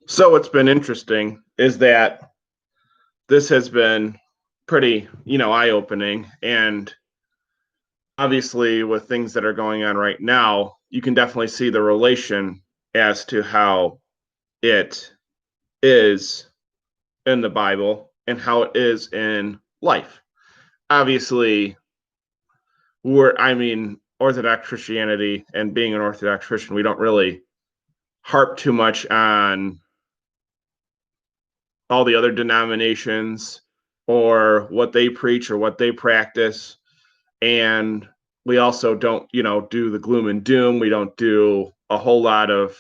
So what's been interesting is that this has been pretty, eye-opening. And obviously, with things that are going on right now, you can definitely see the relation as to how it is in the Bible and how it is in life. Obviously, Orthodox Christianity and being an Orthodox Christian, we don't really harp too much on all the other denominations or what they preach or what they practice. And we also don't, do the gloom and doom. We don't do a whole lot of,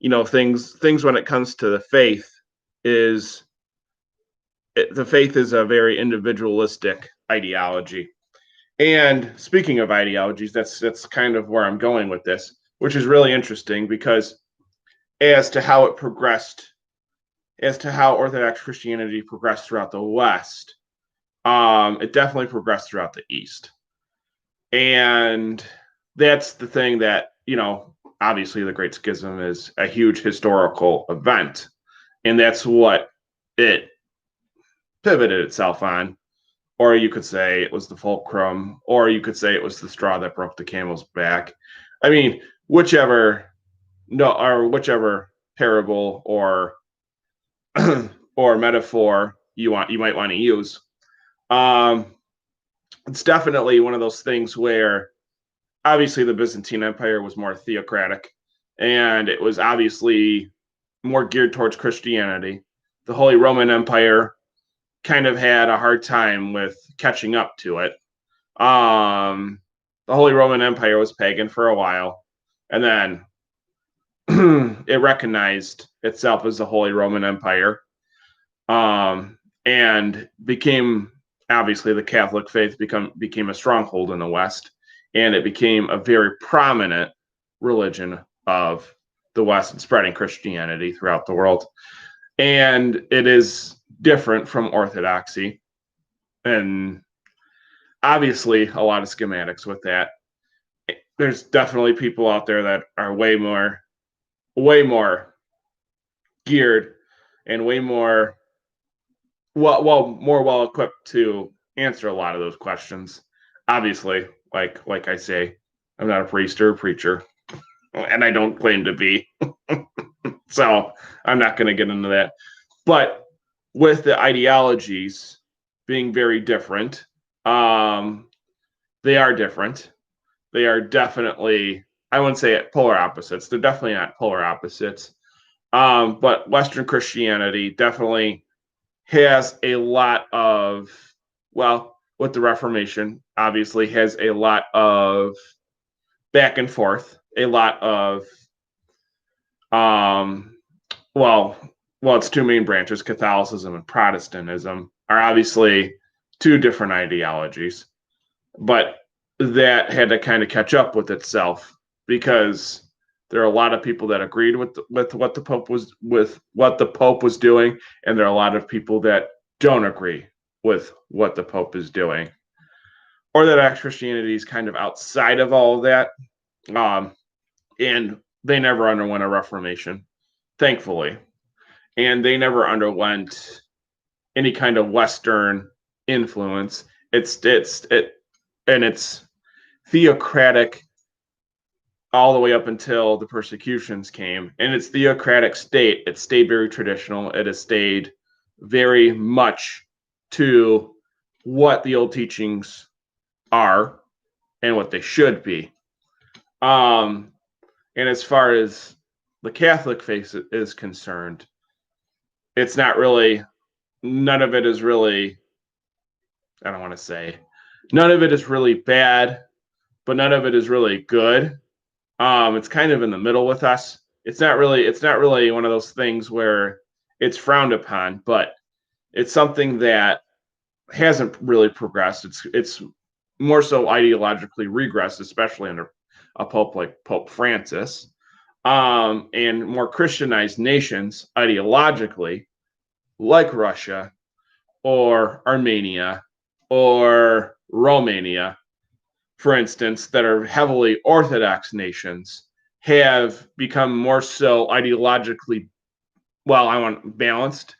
things when it comes to the faith is the faith is a very individualistic ideology. And speaking of ideologies, that's kind of where I'm going with this, which is really interesting because as to how it progressed, as to how Orthodox Christianity progressed throughout the West, it definitely progressed throughout the East. And that's the thing that, obviously the Great Schism is a huge historical event. And that's what it pivoted itself on. Or you could say it was the fulcrum, or you could say it was the straw that broke the camel's back. I mean, whichever no or whichever parable or or metaphor you might want to use. Um, it's definitely one of those things where obviously the Byzantine Empire was more theocratic and it was obviously more geared towards Christianity. The Holy Roman Empire kind of had a hard time with catching up to it. Um, the Holy Roman Empire was pagan for a while, and then it recognized itself as the Holy Roman Empire, and became obviously the Catholic faith became a stronghold in the West, and it became a very prominent religion of the West and spreading Christianity throughout the world. And it is different from Orthodoxy, and obviously a lot of schematics with that. There's definitely people out there that are way more geared and way more more well equipped to answer a lot of those questions. Obviously, like I say, I'm not a priest or a preacher, and I don't claim to be. So I'm not going to get into that. But with the ideologies being very different, they are different. They are definitely, I wouldn't say polar opposites. They're definitely not polar opposites. But Western Christianity definitely has a lot of, well, with the Reformation, obviously has a lot of back and forth, a lot of, um, well, it's two main branches, Catholicism and Protestantism, are obviously two different ideologies, but that had to kind of catch up with itself because there are a lot of people that agreed with what the Pope was doing, and there are a lot of people that don't agree with what the Pope is doing, or that Christianity is kind of outside of all of that. And they never underwent a Reformation, thankfully, and they never underwent any kind of Western influence. It's theocratic all the way up until the persecutions came. And its theocratic state, it stayed very traditional. It has stayed very much to what the old teachings are and what they should be. And as far as the Catholic faith is concerned, it's not really, none of it is really, I don't want to say, none of it is really bad, but none of it is really good. It's kind of in the middle with us. It's not really one of those things where it's frowned upon, but it's something that hasn't really progressed. It's more so ideologically regressed, especially under a pope like Pope Francis, and more Christianized nations ideologically, like Russia or Armenia or Romania, for instance, that are heavily Orthodox nations, have become more so ideologically well, I want balanced.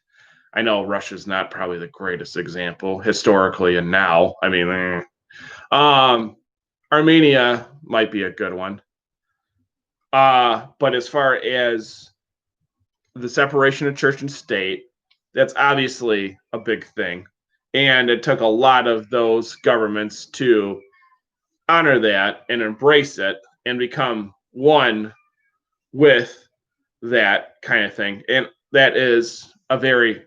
I know Russia's not probably the greatest example historically and now. I mean, Armenia might be a good one. But as far as the separation of church and state, that's obviously a big thing. And it took a lot of those governments to honor that and embrace it and become one with that kind of thing. And that is a very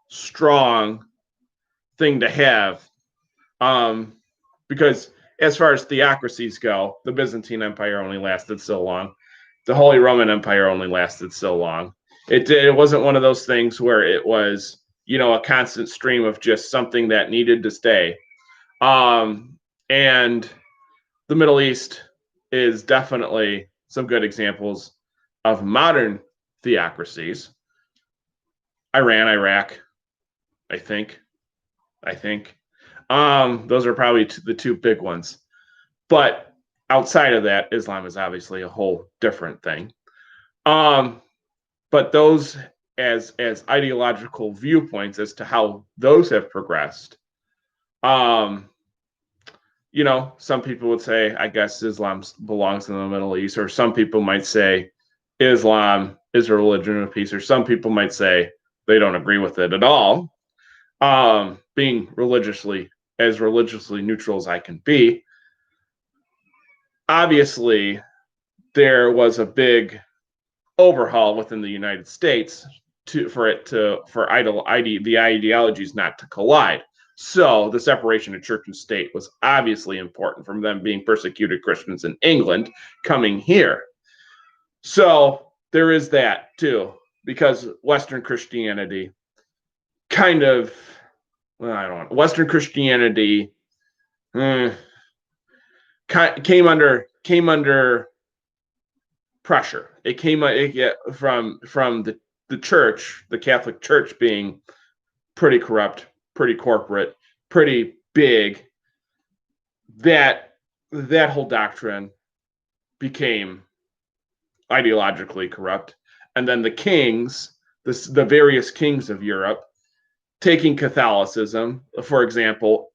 strong thing to have. Because as far as theocracies go, the Byzantine Empire only lasted so long. The Holy Roman Empire only lasted so long. It wasn't one of those things where it was, a constant stream of just something that needed to stay. And the Middle East is definitely some good examples of modern theocracies. Iran, Iraq, I think. Those are probably the two big ones. But outside of that, Islam is obviously a whole different thing. But those as ideological viewpoints as to how those have progressed, some people would say, I guess Islam belongs in the Middle East, or some people might say Islam is a religion of peace, or some people might say they don't agree with it at all. Being religiously neutral as I can be, obviously there was a big overhaul within the United States for the ideologies not to collide. So the separation of church and state was obviously important from them being persecuted Christians in England coming here. So there is that too, because Western Christianity Western Christianity came under pressure. It came from the church, the Catholic Church, being pretty corrupt, pretty corporate, pretty big. That whole doctrine became ideologically corrupt, and then the kings, the various kings of Europe, taking Catholicism, for example,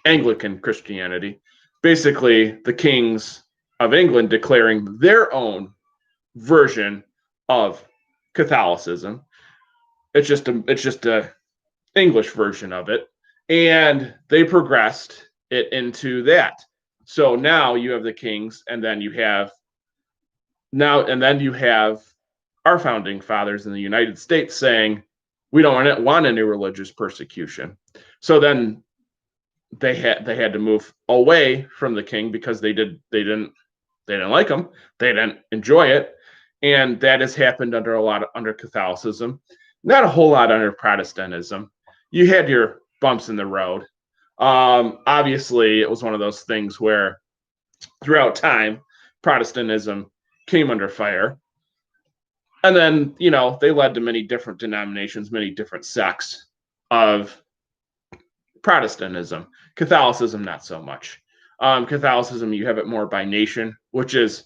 Anglican Christianity, basically the kings of England declaring their own version of Catholicism. It's just a English version of it, and they progressed it into that. So now you have the kings, and then you have our founding fathers in the United States saying we don't want any religious persecution. So then they had to move away from the king because they didn't like him, they didn't enjoy it, and that has happened under Catholicism, not a whole lot under Protestantism. You had your bumps in the road. Obviously, it was one of those things where throughout time, Protestantism came under fire. And then, they led to many different denominations, many different sects of Protestantism. Catholicism, not so much. Catholicism, you have it more by nation, which is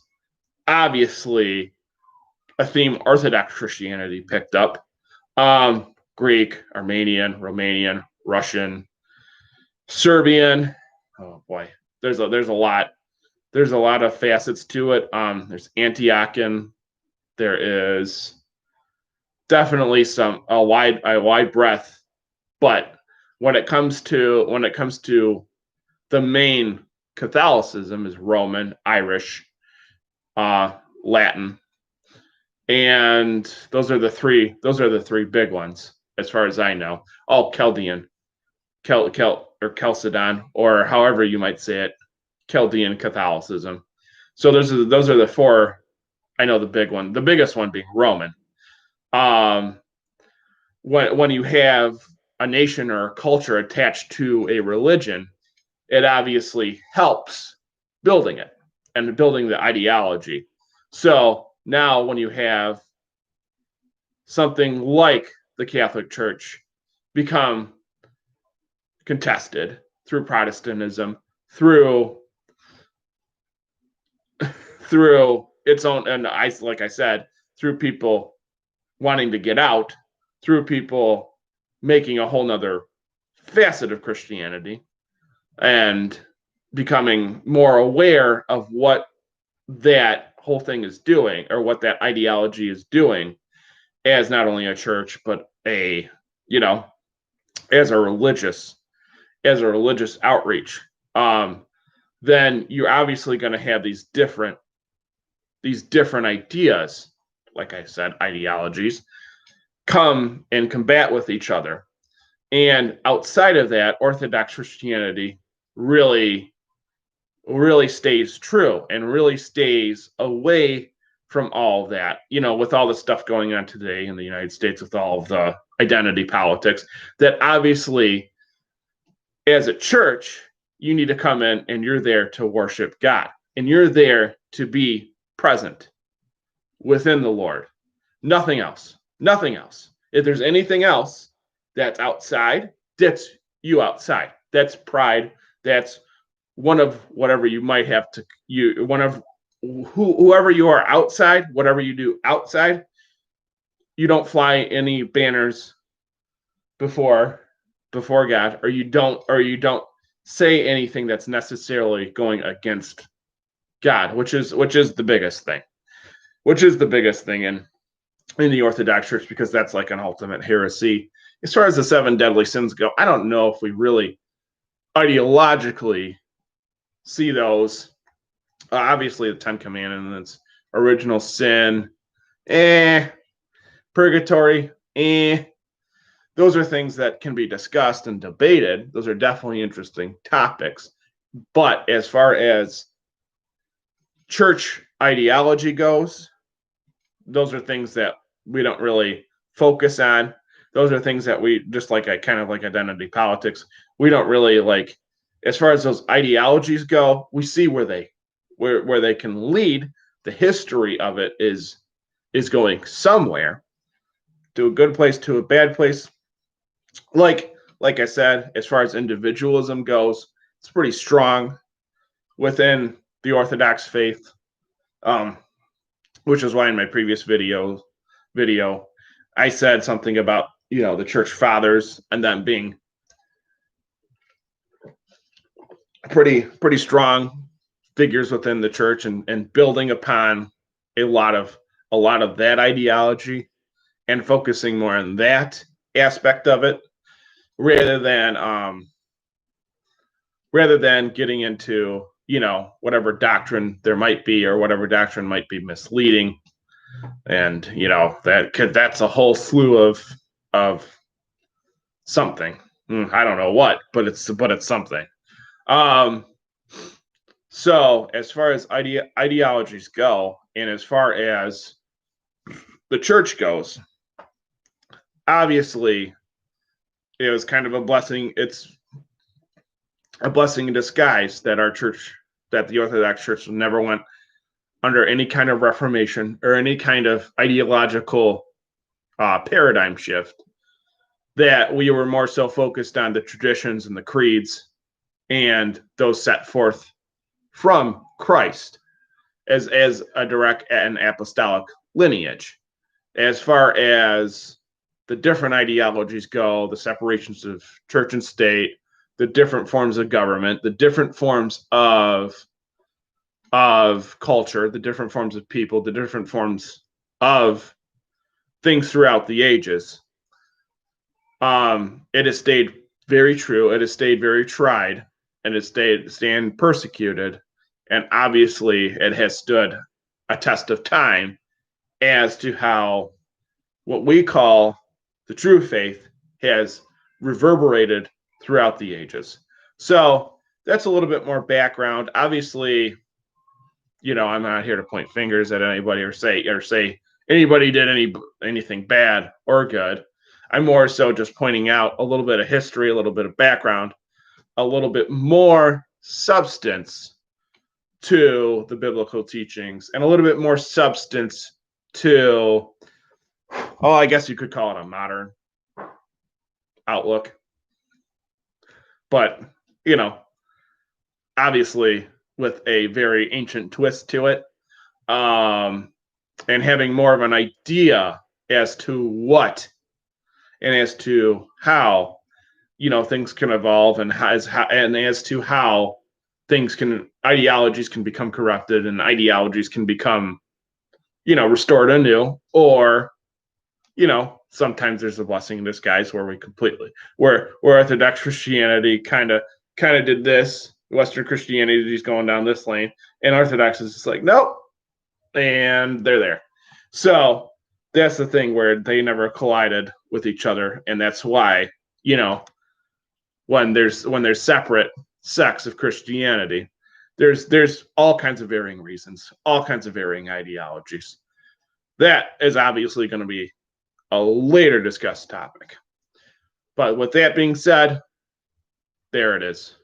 obviously a theme Orthodox Christianity picked up. Greek, Armenian, Romanian, Russian, Serbian. Oh boy, there's a lot. There's a lot of facets to it. There's Antiochian. There is definitely a wide breadth, but when it comes to the main Catholicism is Roman, Irish, Latin, and those are the three big ones as far as I know. Oh, Chaldean, or Chalcedon, or however you might say it, Chaldean Catholicism. So those are the four. I know the biggest one being Roman. When you have a nation or a culture attached to a religion, it obviously helps building it and building the ideology. So now when you have something like the Catholic Church become contested through Protestantism, through its own, and like I said, through people wanting to get out, through people making a whole nother facet of Christianity and becoming more aware of what that whole thing is doing, or what that ideology is doing, as not only a church, but a, you know, as a religious outreach. Then you're obviously going to have these different ideas, like I said, ideologies, come and combat with each other. And outside of that, Orthodox Christianity really stays true and really stays away from all of that. With all the stuff going on today in the United States, with all of the identity politics, that obviously, as a church, you need to come in and you're there to worship God, and you're there to be present within the Lord. Nothing else. Nothing else. If there's anything else that's outside, that's you outside. That's pride. That's one of whatever you might have to whoever you are outside, whatever you do outside, you don't fly any banners before God, or you don't say anything that's necessarily going against God, which is the biggest thing. Which is the biggest thing in the Orthodox Church, because that's like an ultimate heresy. As far as the 7 deadly sins go, I don't know if we really ideologically see those. Obviously, the 10 Commandments, original sin, purgatory, those are things that can be discussed and debated. Those are definitely interesting topics. But as far as church ideology goes, those are things that we don't really focus on. Those are things that we just like, kind of like identity politics. We don't really like, as far as those ideologies go, we see where they can lead. The history of it is going somewhere, to a good place, to a bad place. Like I said, as far as individualism goes, it's pretty strong within the Orthodox faith, which is why in my previous video I said something about the church fathers and them being pretty strong figures within the church, and building upon a lot of that ideology and focusing more on that aspect of it, rather than getting into whatever doctrine there might be, or whatever doctrine might be misleading. And that's a whole slew of something. I don't know what, but it's something. So as far as ideologies go, and as far as the church goes, obviously it was kind of a blessing. It's a blessing in disguise that the Orthodox Church never went under any kind of reformation or any kind of ideological paradigm shift, that we were more so focused on the traditions and the creeds and those set forth from Christ as a direct and apostolic lineage. As far as the different ideologies go, the separations of church and state, the different forms of government, the different forms of culture, the different forms of people, the different forms of things throughout the ages, it has stayed very true. It has stayed very tried, and it stayed persecuted, and obviously it has stood a test of time as to how what we call the true faith has reverberated throughout the ages. So that's a little bit more background. Obviously, I'm not here to point fingers at anybody, or say anybody did anything bad or good. I'm more so just pointing out a little bit of history, a little bit of background, a little bit more substance to the biblical teachings, and a little bit more substance to, I guess you could call it a modern outlook. But, obviously with a very ancient twist to it. and having more of an idea as to what and as to how things can evolve, and as to how ideologies can become corrupted, and ideologies can become restored anew, or sometimes there's a blessing in disguise where where Orthodox Christianity kind of did this, Western Christianity is going down this lane, and Orthodox is just like, nope, and they're there. So that's the thing, where they never collided with each other, and that's why when there's separate sects of Christianity, there's all kinds of varying reasons, all kinds of varying ideologies. That is obviously going to be a later discussed topic. But with that being said, there it is.